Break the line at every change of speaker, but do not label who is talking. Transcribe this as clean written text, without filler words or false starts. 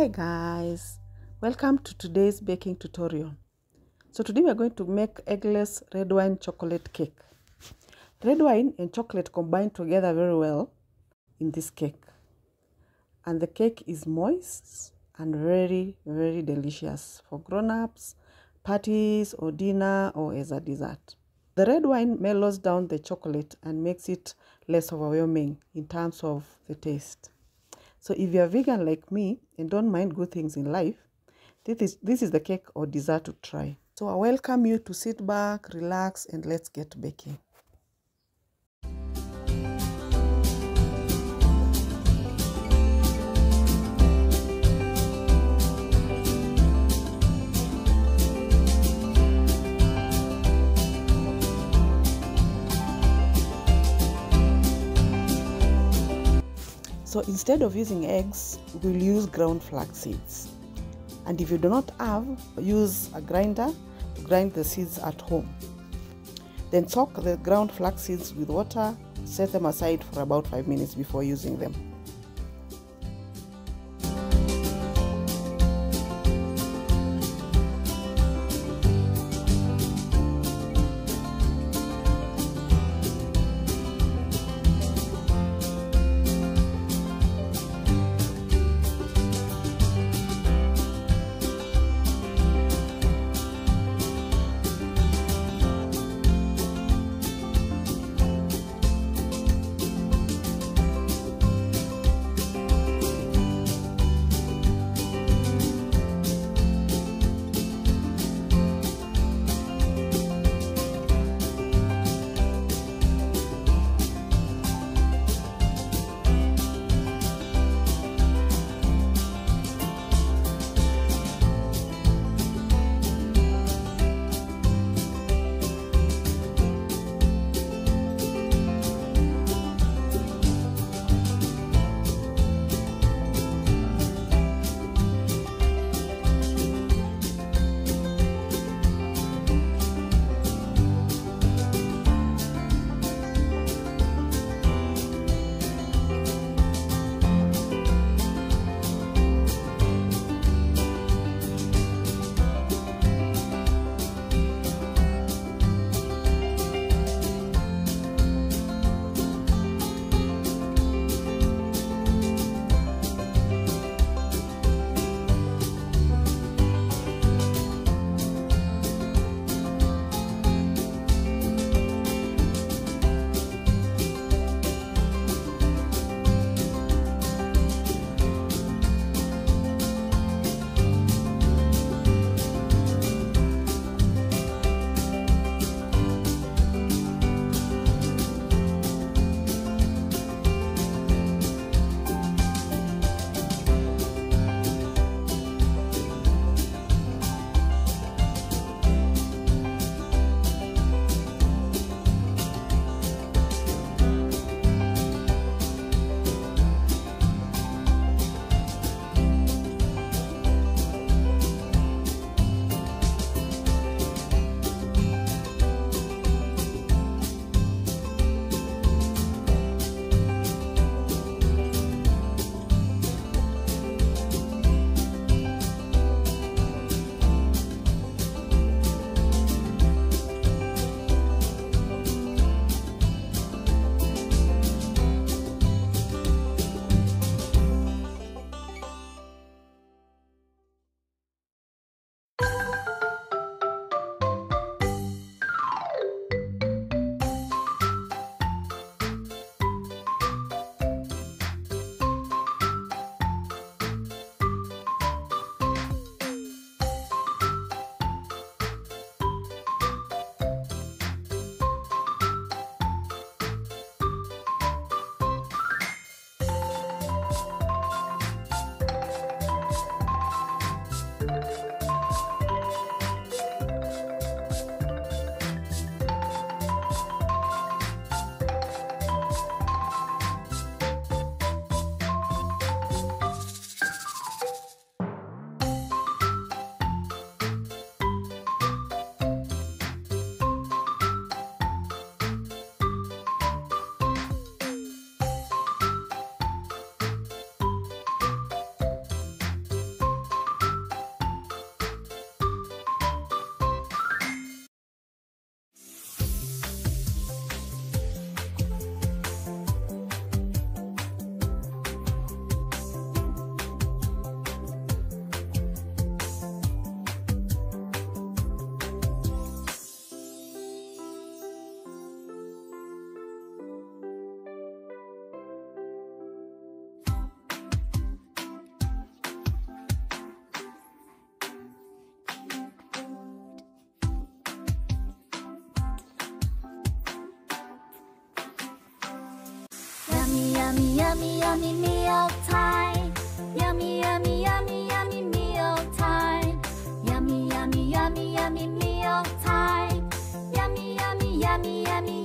Hi guys, welcome to today's baking tutorial. So today we are going to make eggless red wine chocolate cake. Red wine and chocolate combine together very well in this cake. And the cake is moist and very delicious for grown-ups, parties or dinner or as a dessert. The red wine mellows down the chocolate and makes it less overwhelming in terms of the taste. So if you're vegan like me and don't mind good things in life, this is the cake or dessert to try. So I welcome you to sit back, relax, and let's get baking. So instead of using eggs, we'll use ground flax seeds. And if you do not have, use a grinder to grind the seeds at home. Then soak the ground flax seeds with water, set them aside for about 5 minutes before using them.
Yummy, yummy, yummy meal time. Yummy, yummy, yummy, yummy meal time. Yummy, yummy, yummy, yummy meal time. Yummy, yummy, yummy, yummy.